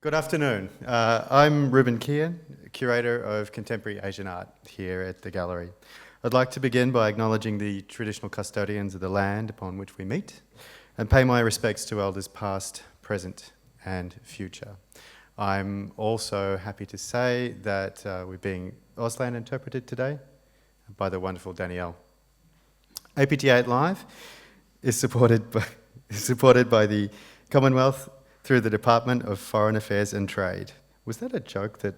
Good afternoon. I'm Ruben Kian, Curator of Contemporary Asian Art here at the Gallery. I'd like to begin by acknowledging the traditional custodians of the land upon which we meet and pay my respects to elders past, present and future. I'm also happy to say that we're being Auslan interpreted today by the wonderful Danielle. APT8 Live is supported by the Commonwealth through the Department of Foreign Affairs and Trade. Was that a joke that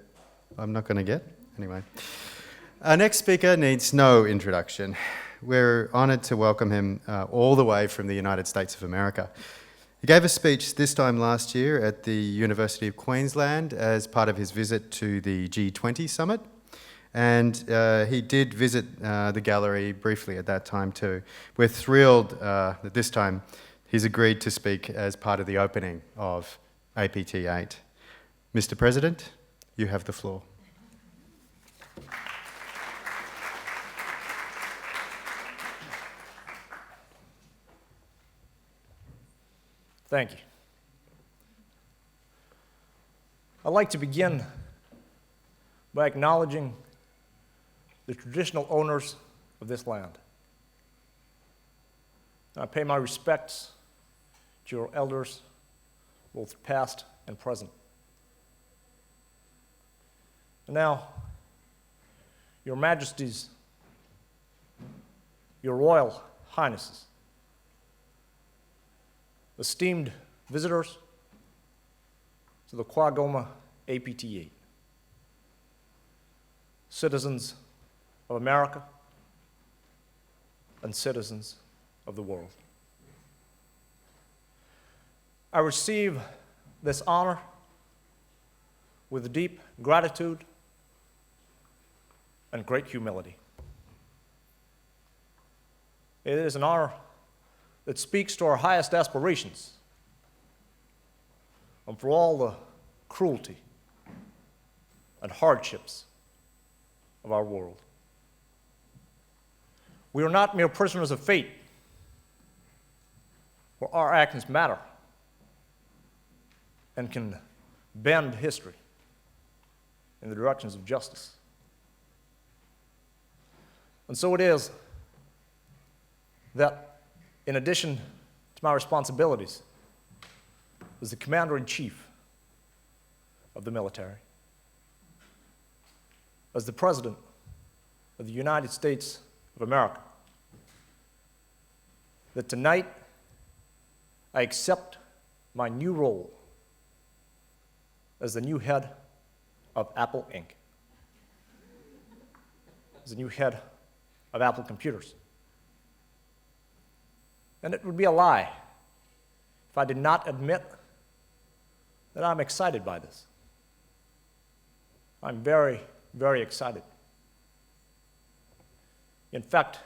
I'm not going to get? Anyway. Our next speaker needs no introduction. We're honoured to welcome him all the way from the United States of America. He gave a speech this time last year at the University of Queensland as part of his visit to the G20 summit. And he did visit the gallery briefly at that time too. We're thrilled that this time he's agreed to speak as part of the opening of APT8. Mr. President, you have the floor. Thank you. I'd like to begin by acknowledging the traditional owners of this land. I pay my respects to your elders, both past and present. And now, your majesties, your royal highnesses, esteemed visitors to the QAGOMA APT8, citizens of America and citizens of the world. I receive this honor with deep gratitude and great humility. It is an honor that speaks to our highest aspirations and for all the cruelty and hardships of our world. We are not mere prisoners of fate, for our actions matter and can bend history in the directions of justice. And so it is that, in addition to my responsibilities as the Commander-in-Chief of the military, as the President of the United States of America, that tonight I accept my new role as the new head of Apple Inc., as the new head of Apple Computers. And it would be a lie if I did not admit that I'm excited by this. I'm very, very excited. In fact,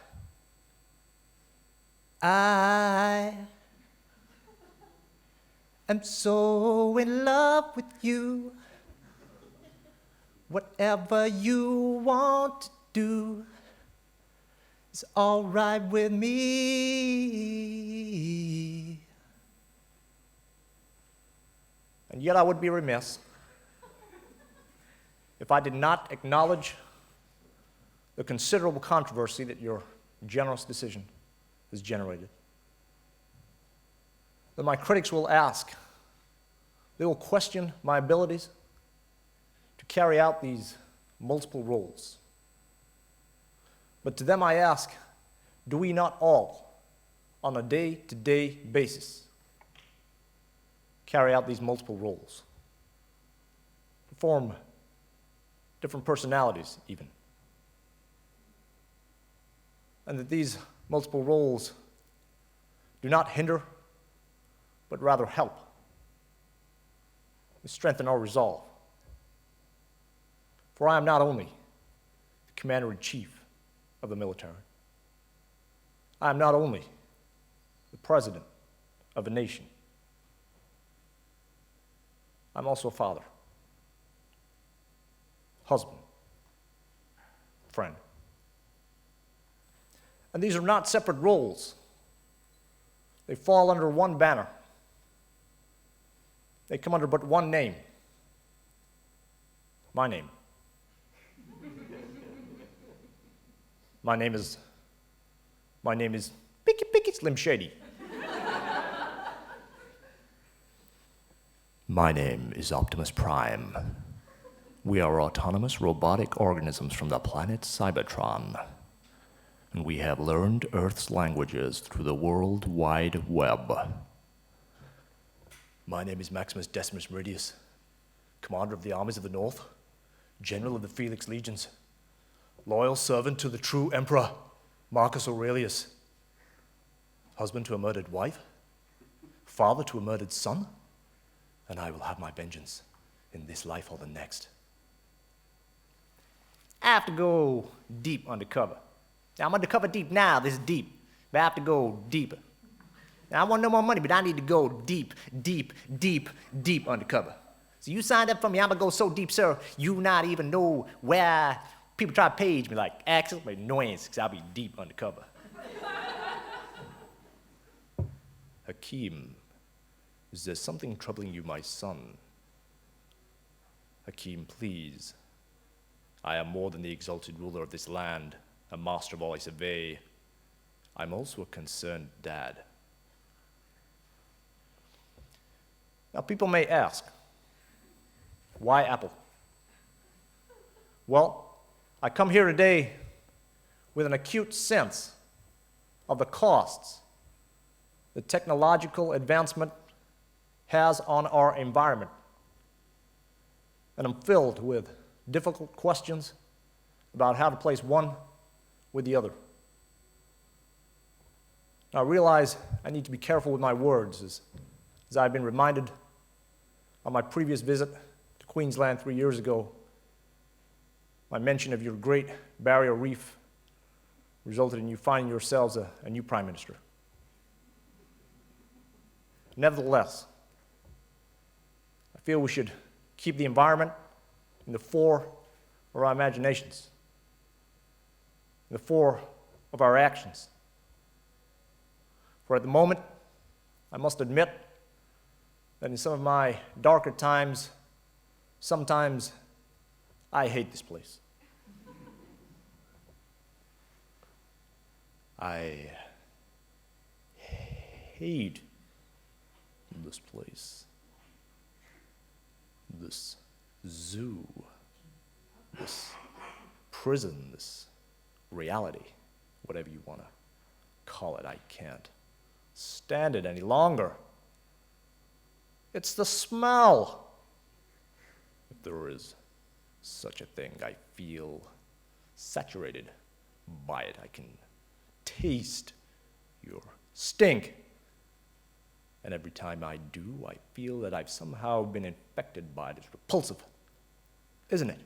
I am so in love with you. Whatever you want to do is all right with me. And yet I would be remiss if I did not acknowledge the considerable controversy that your generous decision has generated. That my critics will ask, they will question my abilities to carry out these multiple roles. But to them I ask, do we not all, on a day-to-day basis, carry out these multiple roles? Perform different personalities, even. And that these multiple roles do not hinder, but rather help. We strengthen our resolve. For I am not only the Commander-in-Chief of the military, I am not only the President of a nation, I'm also a father, husband, friend. And these are not separate roles. They fall under one banner. They come under but one name, My name. My name is Picky Slim Shady. My name is Optimus Prime. We are autonomous robotic organisms from the planet Cybertron, and we have learned Earth's languages through the World Wide Web. My name is Maximus Decimus Meridius, commander of the armies of the North, general of the Felix Legions, loyal servant to the true emperor, Marcus Aurelius, husband to a murdered wife, father to a murdered son, and I will have my vengeance in this life or the next. I have to go deep undercover. Now, I'm undercover deep now, this is deep, but I have to go deeper. Now, I want no more money, but I need to go deep, deep, deep, deep undercover. So you signed up for me, I'm gonna go so deep, sir, you not even know where people try to page me like Axel, but annoyance, because I'll be deep undercover. Hakeem, is there something troubling you, my son? Hakeem, please. I am more than the exalted ruler of this land, a master of all I survey. I'm also a concerned dad. Now, people may ask, why Apple? Well, I come here today with an acute sense of the costs the technological advancement has on our environment. And I'm filled with difficult questions about how to place one with the other. Now, I realize I need to be careful with my words, as I've been reminded on my previous visit to Queensland 3 years ago. My mention of your Great Barrier Reef resulted in you finding yourselves a new Prime Minister. Nevertheless, I feel we should keep the environment in the fore of our imaginations, in the fore of our actions. For at the moment, I must admit that in some of my darker times, sometimes I hate this place. I hate this place, this zoo, this prison, this reality, whatever you want to call it. I can't stand it any longer. It's the smell. If there is such a thing, I feel saturated by it. I can taste your stink. And every time I do, I feel that I've somehow been infected by it. It's repulsive, isn't it?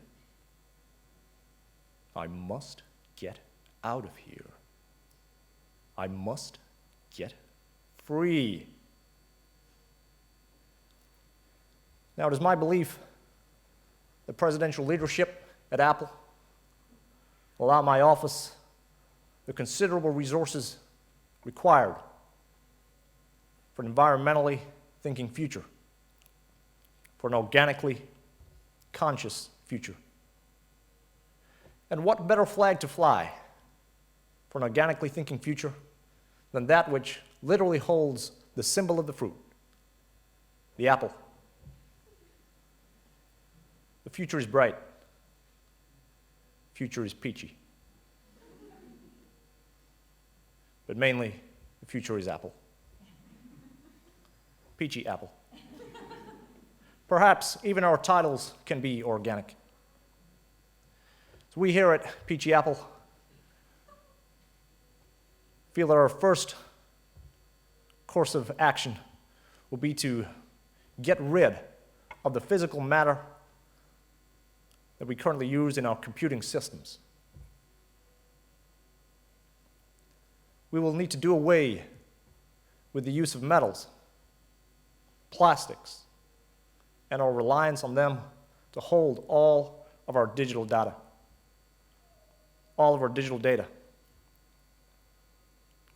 I must get out of here. I must get free. Now, it is my belief that presidential leadership at Apple will allow my office the considerable resources required for an environmentally thinking future, for an organically conscious future. And what better flag to fly for an organically thinking future than that which literally holds the symbol of the fruit, the apple. The future is bright. Future is peachy. But mainly, the future is apple. Peachy apple. Perhaps even our titles can be organic. So we here at Peachy Apple feel that our first course of action will be to get rid of the physical matter that we currently use in our computing systems. We will need to do away with the use of metals, plastics, and our reliance on them to hold all of our digital data, all of our digital data.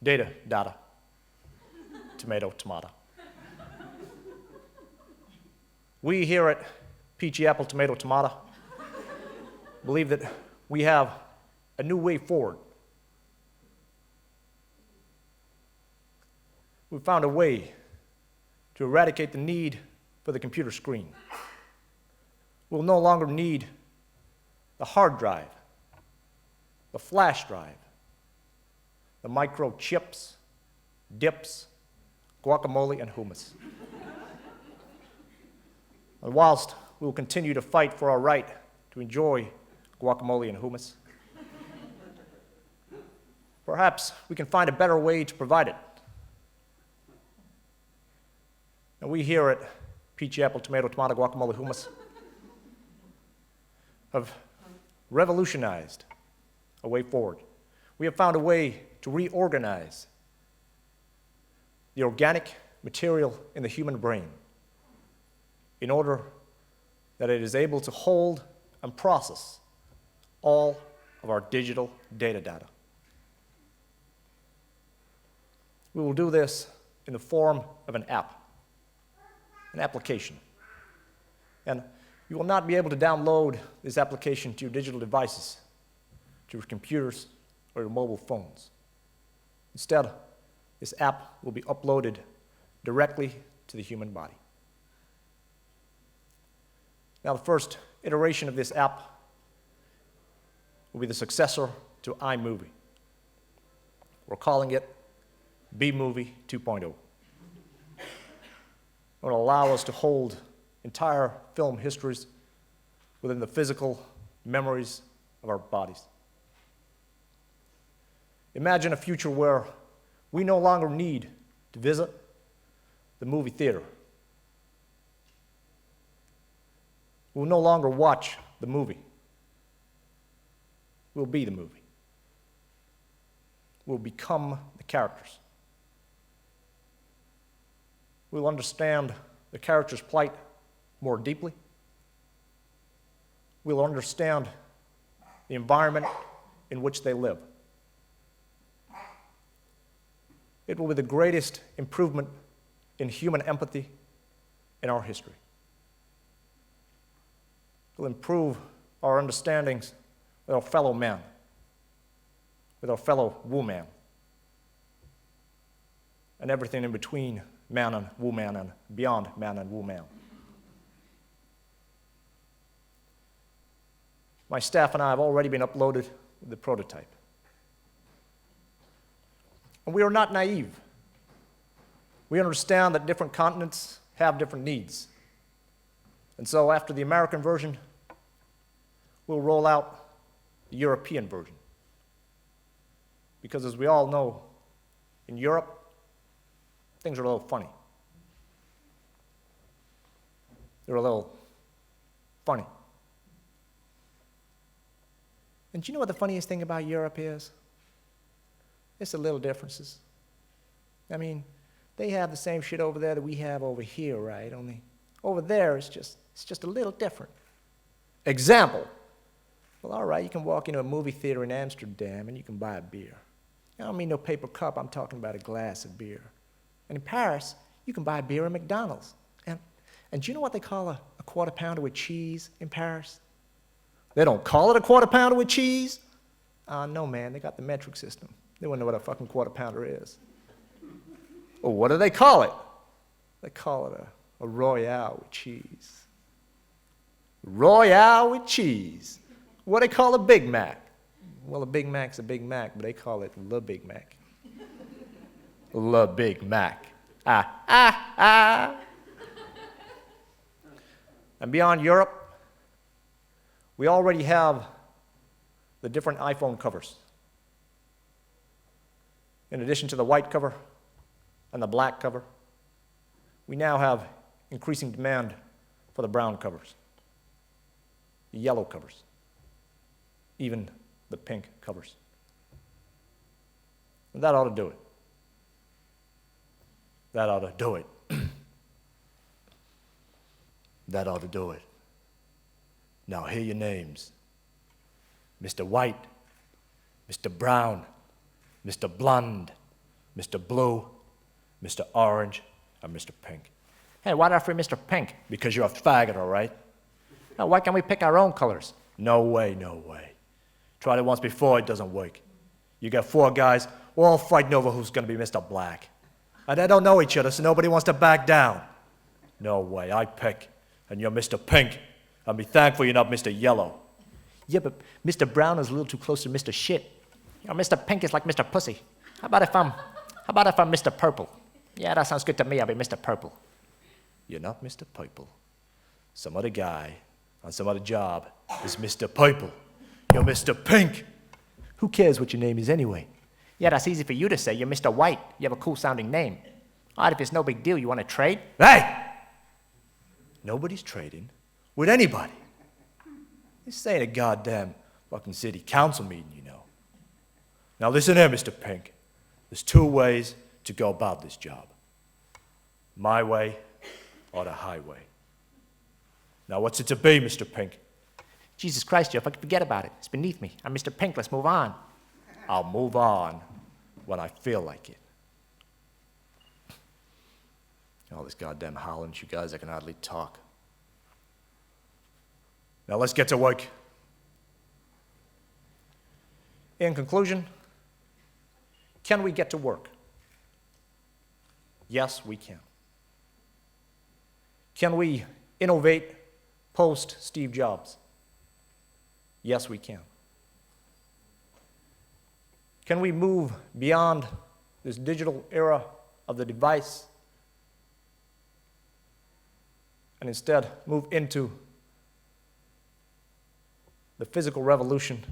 Data. Tomato. We here at Peachy Apple Tomato believe that we have a new way forward. We found a way to eradicate the need for the computer screen. We'll no longer need the hard drive, the flash drive, the microchips, dips, guacamole, and hummus. And whilst we will continue to fight for our right to enjoy guacamole and hummus, perhaps we can find a better way to provide it. And we here at peach, apple, tomato, guacamole, hummus have revolutionized a way forward. We have found a way to reorganize the organic material in the human brain in order that it is able to hold and process all of our digital data. We will do this in the form of an app, an application. And you will not be able to download this application to your digital devices, to your computers or your mobile phones. Instead, this app will be uploaded directly to the human body. Now, the first iteration of this app will be the successor to iMovie. We're calling it B-Movie 2.0. It will allow us to hold entire film histories within the physical memories of our bodies. Imagine a future where we no longer need to visit the movie theater. We'll no longer watch the movie. We'll be the movie. We'll become the characters. We'll understand the character's plight more deeply. We'll understand the environment in which they live. It will be the greatest improvement in human empathy in our history. It will improve our understandings with our fellow man, with our fellow woman, and everything in between man and woman and beyond man and woman. My staff and I have already been uploaded with the prototype. And we are not naive. We understand that different continents have different needs. And so after the American version, we'll roll out the European version. Because as we all know, in Europe, things are a little funny. They're a little funny. And do you know what the funniest thing about Europe is? It's the little differences. I mean, they have the same shit over there that we have over here, right? Only over there, it's just a little different. Example. Well, all right, you can walk into a movie theater in Amsterdam and you can buy a beer. I don't mean no paper cup, I'm talking about a glass of beer. And in Paris, you can buy beer at McDonald's. And do you know what they call a quarter pounder with cheese in Paris? They don't call it a quarter pounder with cheese. No, man, they got the metric system. They wouldn't know what a fucking quarter pounder is. Well, what do they call it? They call it a Royale with cheese. Royale with cheese. What do they call a Big Mac? Well, a Big Mac's a Big Mac, but they call it Le Big Mac. Le Big Mac. And beyond Europe, we already have the different iPhone covers. In addition to the white cover and the black cover, we now have increasing demand for the brown covers, the yellow covers, even the pink covers. And that ought to do it. That ought to do it. That ought to do it. Now hear your names. Mr. White, Mr. Brown, Mr. Blonde, Mr. Blue, Mr. Orange, and Mr. Pink. Hey, why did I free Mr. Pink? Because you're a faggot, all right? Now, why can't we pick our own colors? No way, no way. Tried it once before, it doesn't work. You got 4 guys, all fighting over who's gonna be Mr. Black. And they don't know each other, so nobody wants to back down. No way, I pick, and you're Mr. Pink. I'll be thankful you're not Mr. Yellow. Yeah, but Mr. Brown is a little too close to Mr. Shit. You know, Mr. Pink is like Mr. Pussy. How about if I'm Mr. Purple? Yeah, that sounds good to me, I'll be Mr. Purple. You're not Mr. Purple. Some other guy on some other job is Mr. Purple. You're Mr. Pink. Who cares what your name is anyway? Yeah, that's easy for you to say. You're Mr. White. You have a cool sounding name. All right, if it's no big deal, you want to trade? Hey! Nobody's trading with anybody. This ain't a goddamn fucking city council meeting, you know. Now listen here, Mr. Pink. There's 2 ways to go about this job. My way or the highway. Now what's it to be, Mr. Pink? Jesus Christ, Joe, if I could forget about it. It's beneath me. I'm Mr. Pink, let's move on. I'll move on when I feel like it. All this goddamn howling, you guys, I can hardly talk. Now let's get to work. In conclusion, can we get to work? Yes, we can. Can we innovate post Steve Jobs? Yes, we can. Can we move beyond this digital era of the device and instead move into the physical revolution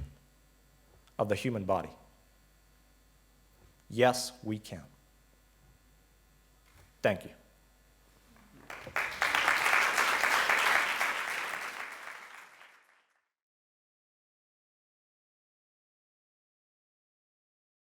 of the human body? Yes, we can. Thank you.